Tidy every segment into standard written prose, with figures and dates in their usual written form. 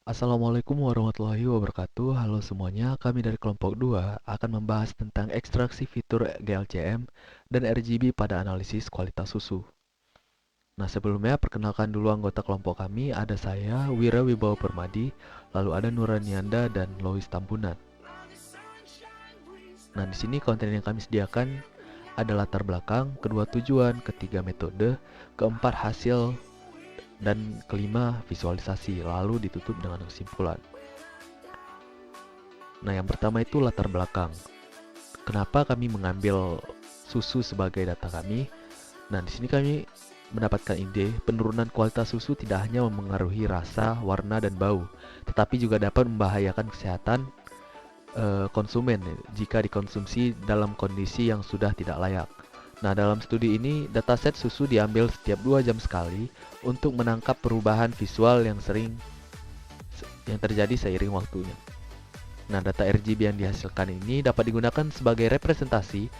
Assalamualaikum warahmatullahi wabarakatuh. Halo semuanya, kami dari kelompok 2 akan membahas tentang ekstraksi fitur GLCM dan RGB pada analisis kualitas susu. Nah, sebelumnya perkenalkan dulu anggota kelompok kami, ada saya, Wira Wibawa Permadi, lalu ada Nuranianda dan Lois Tambunan. Nah, di sini konten yang kami sediakan ada latar belakang, kedua tujuan, ketiga metode, keempat hasil, dan kelima visualisasi, lalu ditutup dengan kesimpulan. Nah, yang pertama itu latar belakang. Kenapa kami mengambil susu sebagai data kami? Nah, di sini kami mendapatkan ide penurunan kualitas susu tidak hanya memengaruhi rasa, warna, dan bau, tetapi juga dapat membahayakan kesehatan konsumen jika dikonsumsi dalam kondisi yang sudah tidak layak. Nah, dalam studi ini, dataset susu diambil setiap 2 jam sekali untuk menangkap perubahan visual yang terjadi seiring waktunya. Nah, data RGB yang dihasilkan ini dapat digunakan sebagai representasi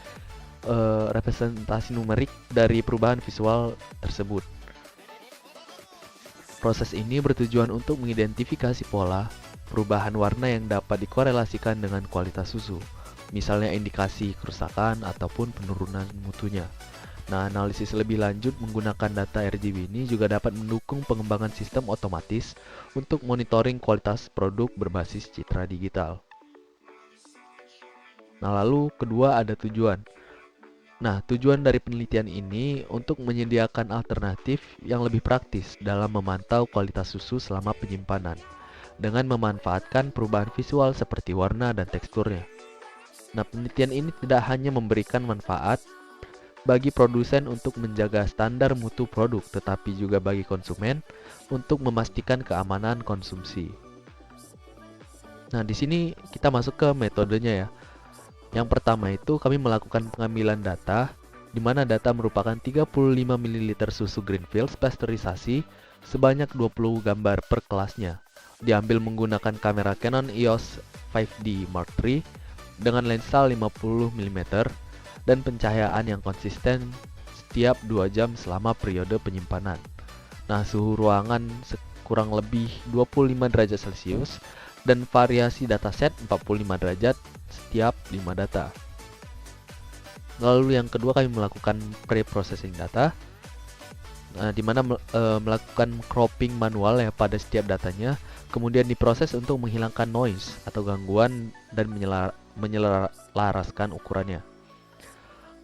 numerik dari perubahan visual tersebut. Proses ini bertujuan untuk mengidentifikasi pola perubahan warna yang dapat dikorelasikan dengan kualitas susu, misalnya indikasi kerusakan ataupun penurunan mutunya. Nah, analisis lebih lanjut menggunakan data RGB ini juga dapat mendukung pengembangan sistem otomatis untuk monitoring kualitas produk berbasis citra digital. Nah, lalu kedua ada tujuan. Nah, tujuan dari penelitian ini untuk menyediakan alternatif yang lebih praktis dalam memantau kualitas susu selama penyimpanan, dengan memanfaatkan perubahan visual seperti warna dan teksturnya. Nah, penelitian ini tidak hanya memberikan manfaat bagi produsen untuk menjaga standar mutu produk, tetapi juga bagi konsumen untuk memastikan keamanan konsumsi. Nah, di sini kita masuk ke metodenya ya. Yang pertama itu kami melakukan pengambilan data, di mana data merupakan 35 ml susu Greenfields pasteurisasi sebanyak 20 gambar per kelasnya. Diambil menggunakan kamera Canon EOS 5D Mark III dengan lensa 50 mm dan pencahayaan yang konsisten setiap 2 jam selama periode penyimpanan. Nah, suhu ruangan kurang lebih 25 derajat Celcius dan variasi dataset 45 derajat setiap 5 data. Lalu yang kedua kami melakukan pre-processing data, di mana melakukan cropping manual ya pada setiap datanya, kemudian diproses untuk menghilangkan noise atau gangguan dan menyelaraskan ukurannya.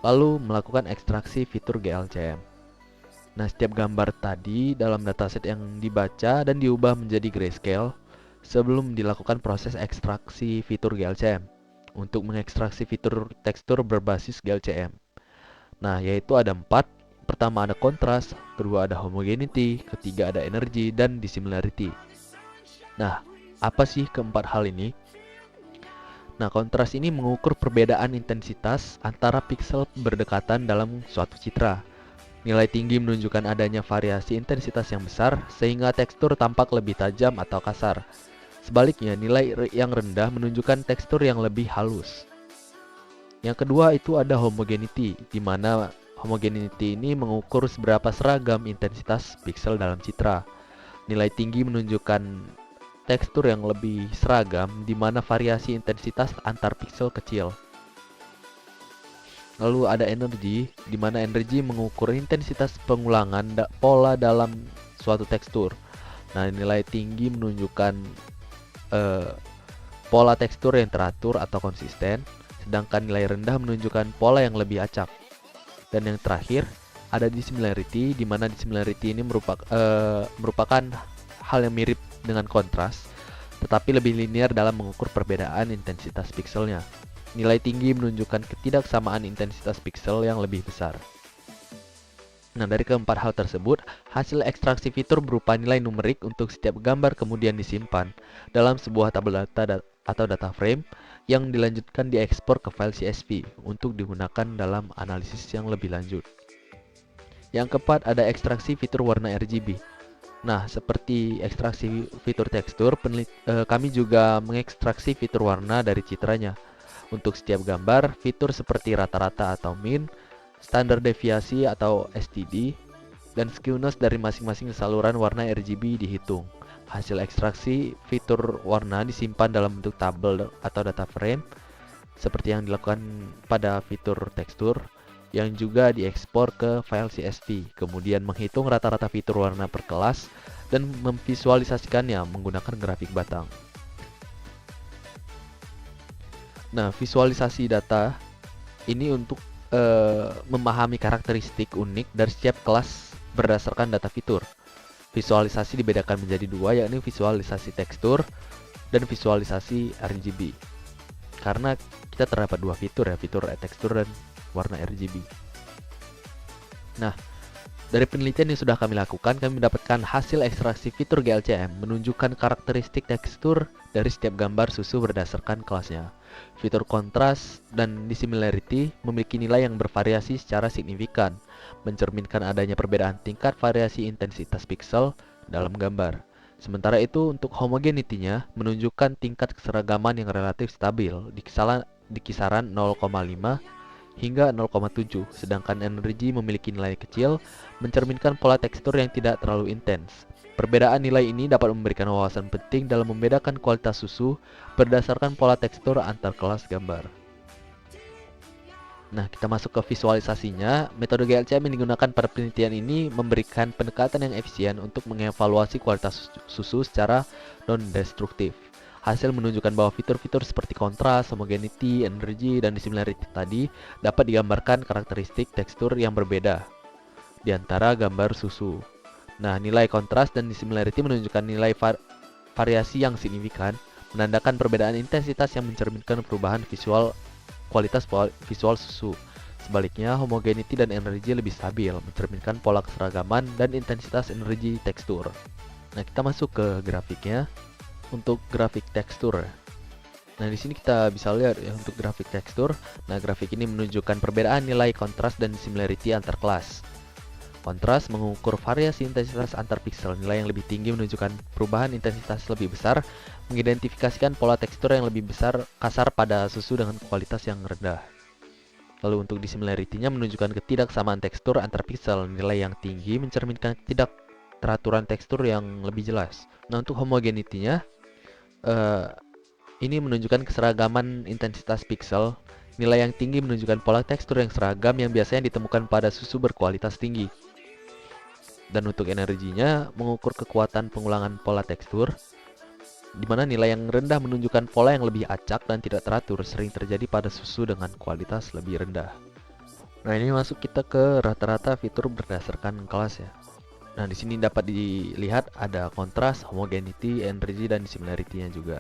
Lalu melakukan ekstraksi fitur GLCM. Nah, setiap gambar tadi dalam dataset yang dibaca dan diubah menjadi grayscale sebelum dilakukan proses ekstraksi fitur GLCM untuk mengekstraksi fitur tekstur berbasis GLCM. Nah, yaitu ada 4. Pertama ada kontras, kedua ada homogeneity, ketiga ada energy, dan dissimilarity. Nah, apa sih keempat hal ini? Nah, kontras ini mengukur perbedaan intensitas antara piksel berdekatan dalam suatu citra. Nilai tinggi menunjukkan adanya variasi intensitas yang besar, sehingga tekstur tampak lebih tajam atau kasar. Sebaliknya, nilai yang rendah menunjukkan tekstur yang lebih halus. Yang kedua itu ada homogeneity, di mana homogeneity ini mengukur seberapa seragam intensitas piksel dalam citra. Nilai tinggi menunjukkan tekstur yang lebih seragam, di mana variasi intensitas antar piksel kecil. Lalu ada energy, di mana energy mengukur intensitas pengulangan pola dalam suatu tekstur. Nah, nilai tinggi menunjukkan pola tekstur yang teratur atau konsisten, sedangkan nilai rendah menunjukkan pola yang lebih acak. Dan yang terakhir ada dissimilarity, di mana dissimilarity ini merupakan hal yang mirip dengan kontras, tetapi lebih linear dalam mengukur perbedaan intensitas pikselnya. Nilai tinggi menunjukkan ketidaksamaan intensitas piksel yang lebih besar. Nah, dari keempat hal tersebut, hasil ekstraksi fitur berupa nilai numerik untuk setiap gambar kemudian disimpan dalam sebuah tabel data atau data frame yang dilanjutkan diekspor ke file CSV untuk digunakan dalam analisis yang lebih lanjut. Yang keempat ada ekstraksi fitur warna RGB. Nah, seperti ekstraksi fitur tekstur, kami juga mengekstraksi fitur warna dari citranya. Untuk setiap gambar, fitur seperti rata-rata atau min, standar deviasi atau STD, dan skewness dari masing-masing saluran warna RGB dihitung. Hasil ekstraksi fitur warna disimpan dalam bentuk tabel atau data frame seperti yang dilakukan pada fitur tekstur yang juga diekspor ke file CSV, kemudian menghitung rata-rata fitur warna per kelas dan memvisualisasikannya menggunakan grafik batang. Nah, visualisasi data ini untuk memahami karakteristik unik dari setiap kelas berdasarkan data fitur. Visualisasi dibedakan menjadi dua, yakni visualisasi tekstur dan visualisasi RGB. Karena kita terdapat dua fitur ya, fitur tekstur dan warna RGB. Nah, dari penelitian yang sudah kami lakukan, kami mendapatkan hasil ekstraksi fitur GLCM menunjukkan karakteristik tekstur dari setiap gambar susu berdasarkan kelasnya. Fitur kontras dan dissimilarity memiliki nilai yang bervariasi secara signifikan, mencerminkan adanya perbedaan tingkat variasi intensitas pixel dalam gambar. Sementara itu, untuk homogenity-nya menunjukkan tingkat keseragaman yang relatif stabil di kisaran 0,5 hingga 0,7, sedangkan energi memiliki nilai kecil, mencerminkan pola tekstur yang tidak terlalu intens. Perbedaan nilai ini dapat memberikan wawasan penting dalam membedakan kualitas susu berdasarkan pola tekstur antar kelas gambar. Nah, kita masuk ke visualisasinya. Metode GLCM yang digunakan pada penelitian ini memberikan pendekatan yang efisien untuk mengevaluasi kualitas susu secara non-destruktif. Hasil menunjukkan bahwa fitur-fitur seperti kontras, homogeneity, energi, dan dissimilarity tadi dapat digambarkan karakteristik tekstur yang berbeda di antara gambar susu. Nah, nilai kontras dan dissimilarity menunjukkan nilai variasi yang signifikan, menandakan perbedaan intensitas yang mencerminkan perubahan kualitas visual susu. Sebaliknya, homogeneity dan energi lebih stabil, mencerminkan pola keseragaman dan intensitas energi tekstur. Nah, kita masuk ke grafiknya. Untuk grafik tekstur. Nah, di sini kita bisa lihat ya untuk grafik tekstur. Nah, grafik ini menunjukkan perbedaan nilai kontras dan similarity antar kelas. Kontras mengukur variasi intensitas antar pixel. Nilai yang lebih tinggi menunjukkan perubahan intensitas lebih besar, mengidentifikasikan pola tekstur yang lebih besar kasar pada susu dengan kualitas yang rendah. Lalu untuk dissimilarity-nya menunjukkan ketidaksamaan tekstur antar pixel. Nilai yang tinggi mencerminkan ketidakteraturan tekstur yang lebih jelas. Nah, untuk homogeneity-nya ini menunjukkan keseragaman intensitas pixel. Nilai yang tinggi menunjukkan pola tekstur yang seragam yang biasanya ditemukan pada susu berkualitas tinggi. Dan untuk energinya mengukur kekuatan pengulangan pola tekstur, di mana nilai yang rendah menunjukkan pola yang lebih acak dan tidak teratur, sering terjadi pada susu dengan kualitas lebih rendah. Nah, ini masuk kita ke rata-rata fitur berdasarkan kelas ya. Nah, di sini dapat dilihat ada kontras, homogeneity, energy, dan dissimilarity-nya juga.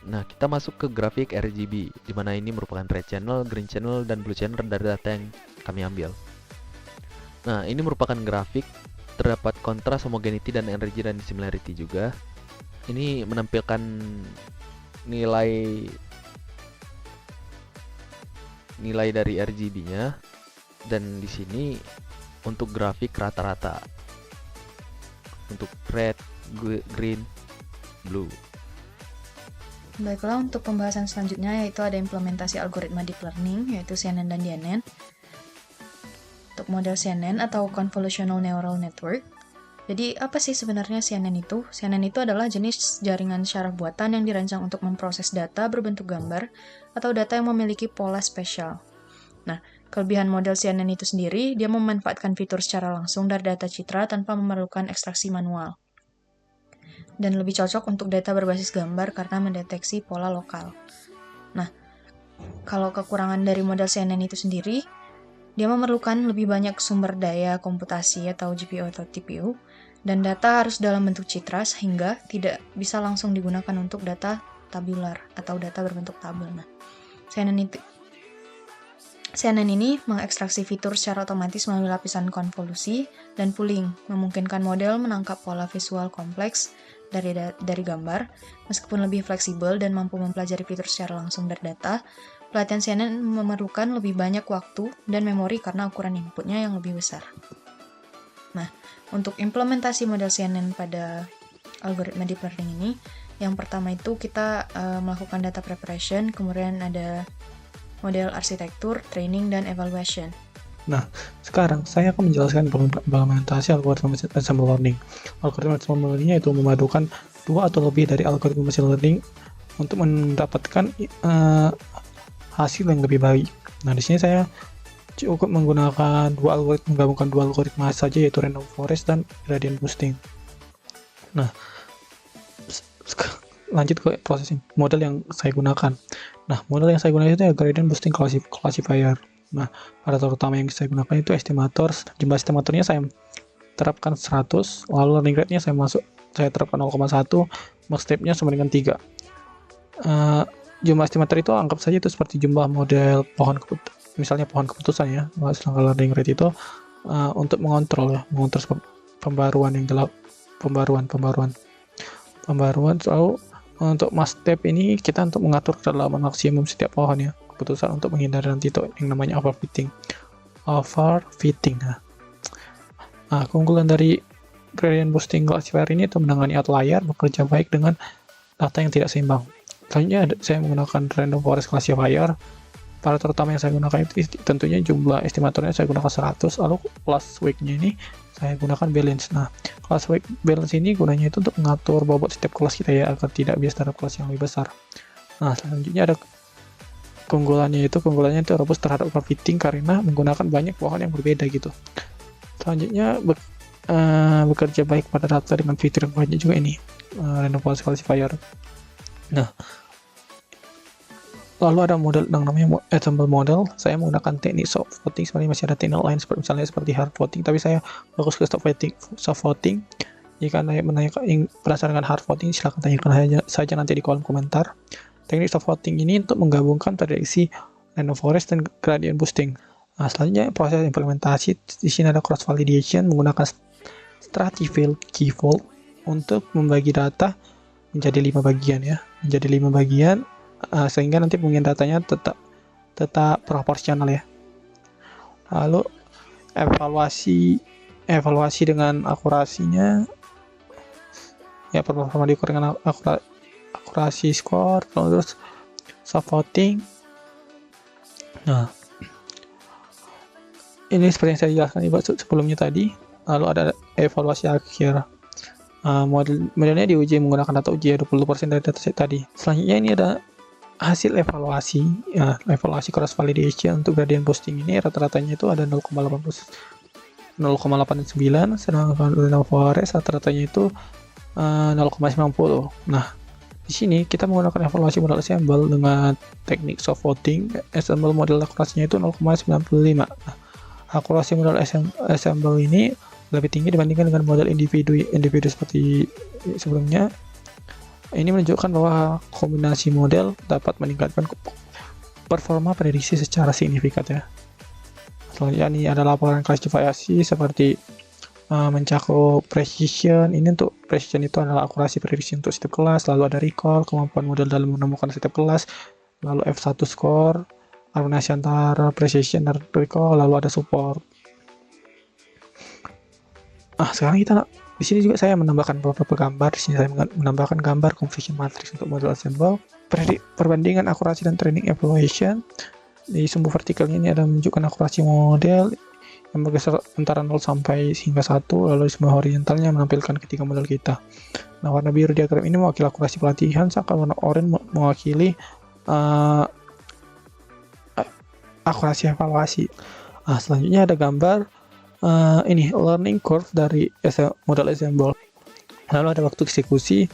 Nah, kita masuk ke grafik RGB, di mana ini merupakan red channel, green channel, dan blue channel dari data yang kami ambil. Nah, ini merupakan grafik, terdapat kontras, homogeneity, dan energy, dan dissimilarity juga. Ini menampilkan nilai dari RGB-nya, dan di sini untuk grafik rata-rata. Untuk red, green, blue. Baiklah, untuk pembahasan selanjutnya yaitu ada implementasi algoritma deep learning, yaitu CNN dan DNN. Untuk model CNN atau Convolutional Neural Network. Jadi, apa sih sebenarnya CNN itu? CNN itu adalah jenis jaringan syaraf buatan yang dirancang untuk memproses data berbentuk gambar atau data yang memiliki pola spesial. Nah, kelebihan model CNN itu sendiri, dia memanfaatkan fitur secara langsung dari data citra tanpa memerlukan ekstraksi manual. Dan lebih cocok untuk data berbasis gambar karena mendeteksi pola lokal. Nah, kalau kekurangan dari model CNN itu sendiri, dia memerlukan lebih banyak sumber daya komputasi atau GPU atau TPU, dan data harus dalam bentuk citra sehingga tidak bisa langsung digunakan untuk data tabular atau data berbentuk tabel. Nah, CNN ini mengekstraksi fitur secara otomatis melalui lapisan konvolusi dan pooling, memungkinkan model menangkap pola visual kompleks dari gambar, meskipun lebih fleksibel dan mampu mempelajari fitur secara langsung dari data. Pelatihan CNN memerlukan lebih banyak waktu dan memori karena ukuran inputnya yang lebih besar. Nah, untuk implementasi model CNN pada algoritma deep learning ini, yang pertama itu kita melakukan data preparation, kemudian ada model arsitektur, training, dan evaluation. Nah, sekarang saya akan menjelaskan implementasi algoritma ensemble learning. Algoritma ensemble learning itu memadukan dua atau lebih dari algoritma machine learning untuk mendapatkan hasil yang lebih baik. Nah, di sini saya cukup menggunakan menggabungkan dua algoritma saja, yaitu random forest dan gradient boosting. Nah, lanjut ke processing model yang saya gunakan. Nah, model yang saya gunakan itu gradient boosting classifier. Nah, parameter utama yang saya gunakan itu estimator. Jumlah estimatornya saya terapkan 100, lalu learning rate-nya saya terapkan 0,1, max step-nya sama dengan 3. Jumlah estimator itu anggap saja itu seperti jumlah model misalnya pohon keputusan ya. Sedangkan learning rate itu untuk mengontrol pembaruan selalu untuk max step ini kita untuk mengatur kedalaman maksimum setiap pohon ya, keputusan untuk menghindari nanti itu yang namanya overfitting. Nah, keunggulan dari gradient boosting classifier ini itu menangani outlier, bekerja baik dengan data yang tidak seimbang. Selanjutnya saya menggunakan random forest classifier. Parameter utama yang saya gunakan itu tentunya jumlah estimatornya saya gunakan 100, lalu class weight-nya ini saya gunakan balance. Nah, class weight balance ini gunanya itu untuk mengatur bobot setiap kelas kita ya, agar tidak bias terhadap kelas yang lebih besar. Nah, selanjutnya ada keunggulannya itu robust terhadap overfitting karena menggunakan banyak pohon yang berbeda gitu. Selanjutnya bekerja baik pada data dengan fitur yang banyak juga ini, random forest classifier. Nah, lalu ada model yang namanya ensemble model. Saya menggunakan teknik soft voting, sebenarnya masih ada teknik lain seperti hard voting, tapi saya fokus ke soft voting. Jika Anda menanyakan penasaran dengan hard voting, silahkan tanyakan saja nanti di kolom komentar. Teknik soft voting ini untuk menggabungkan prediksi random forest dan gradient boosting. Nah, selanjutnya proses implementasi. Di sini ada cross validation menggunakan stratified key fold untuk membagi data menjadi 5 bagian ya, sehingga nanti pembagian datanya tetap proporsional ya. Lalu evaluasi dengan akurasinya ya, performa diukur dengan akurasi skor, terus soft voting. Nah, ini seperti yang saya jelaskan sebelumnya tadi. Lalu ada evaluasi akhir. Modelnya diuji menggunakan data uji 20% dari dataset tadi. Selanjutnya ini ada hasil evaluasi cross validation. Untuk gradient boosting ini rata-ratanya itu ada 0,89, sedangkan random forest rata-ratanya itu 0,90. Nah, di sini kita menggunakan evaluasi model ensemble dengan teknik soft voting. Ensemble model akurasinya itu 0,95. Nah, akurasi model ensemble ini lebih tinggi dibandingkan dengan model individu seperti sebelumnya. Ini menunjukkan bahwa kombinasi model dapat meningkatkan performa prediksi secara signifikan ya. Selanjutnya ini ada laporan klasifikasi seperti mencakup precision. Ini untuk precision itu adalah akurasi prediksi untuk setiap kelas, lalu ada recall, kemampuan model dalam menemukan setiap kelas, lalu F1 score, harmonisasi antara precision dan recall, lalu ada support. Sekarang di sini juga saya menambahkan beberapa gambar. Di sini saya menambahkan gambar confusion matrix untuk model ensemble, perbandingan akurasi dan training evaluation. Di sumbu vertikalnya ini ada menunjukkan akurasi model yang bergeser antara 0 sampai hingga 1, lalu di sumbu horizontalnya menampilkan ketiga model kita. Nah, warna biru diagram ini mewakili akurasi pelatihan, sedangkan warna oranye mewakili akurasi evaluasi. Selanjutnya ada gambar ini learning curve dari model ensemble. Lalu ada waktu eksekusi.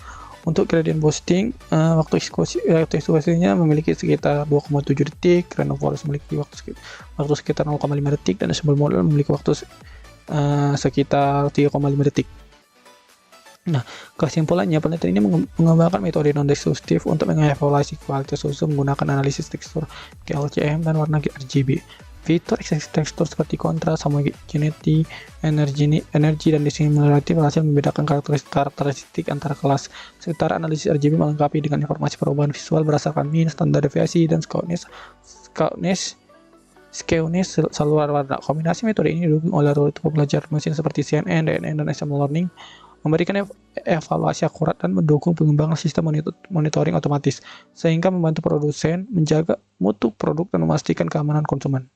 Untuk gradient boosting, waktu eksekusinya memiliki sekitar 2,7 detik, random forest memiliki waktu sekitar 0,5 detik, dan ensemble model memiliki waktu sekitar 3,5 detik. Nah, kesimpulannya penelitian ini mengembangkan metode non-destruktif untuk mengevaluasi kualitas susu menggunakan analisis tekstur KLCM dan warna RGB. Fitur tekstur seperti kontras, homogeneity, energi, dan dissimilarity berhasil membedakan karakteristik antara kelas. Sementara analisis RGB melengkapi dengan informasi perubahan visual berdasarkan mean, standar deviasi, dan skewness saluran warna. Kombinasi metode ini didukung oleh algoritma belajar mesin seperti CNN, DNN, dan ensemble learning, memberikan evaluasi akurat dan mendukung pengembangan sistem monitoring otomatis, sehingga membantu produsen menjaga mutu produk dan memastikan keamanan konsumen.